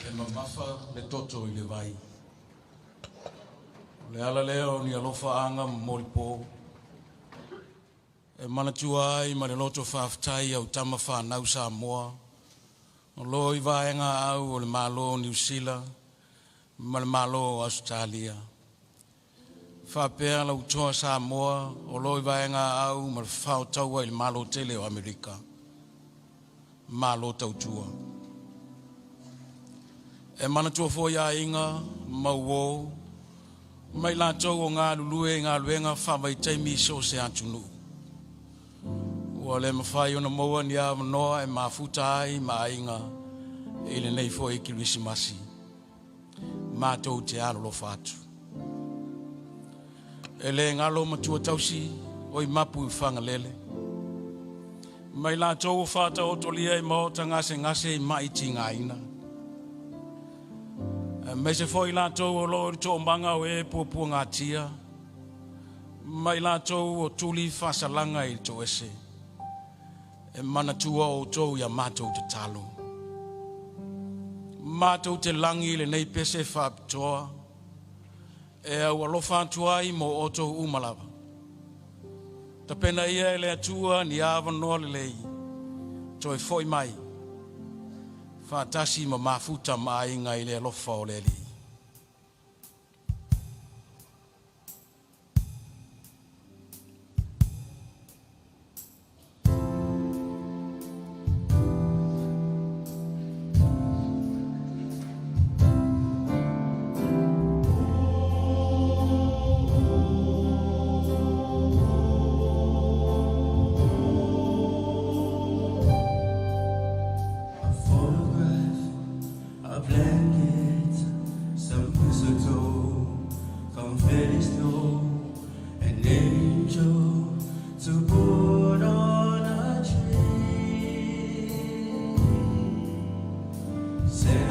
e mamafa le toto i le vai. Le ala leo ni alofa anga molipo. E manatua ai ma le loto whaftai au tama whanau Samoa. O lo i vaenga au o le malo New Zealand, ma le malo Australia. Whapea lau toa Samoa, o lo i vaenga au ma le whaotaua i le malo tele o Amerika. Malo tautua. E manatua fo ia inga, mauo, mai la tau o ngā lulue ngā luenga whawai taimi so se atunu. Ua le mawhai ona maua ni a manoa e mafuta ai ma inga e le nei fo e Kirisimasi. Mātou te alo whātu. E le ngalo matua tausi o i mapu i whanga lele. Mai la tau o whāta o tolia i maota ngase i maiti ngā ina. Mai se foi la tau o lori tō mbanga o e pua ngā tia. Mai la tau o tuli whasalanga i tō ese. E manatua o tō ia mātou te talo. Mātou te langi le nei pese whapitoa. E au alofa tuai mo o tō umalawa. Ta pena ia e le atua ni awa noa le lei. Tō e foi mai. Whātasi ma mafuta mai ngai le alofa o le li. Say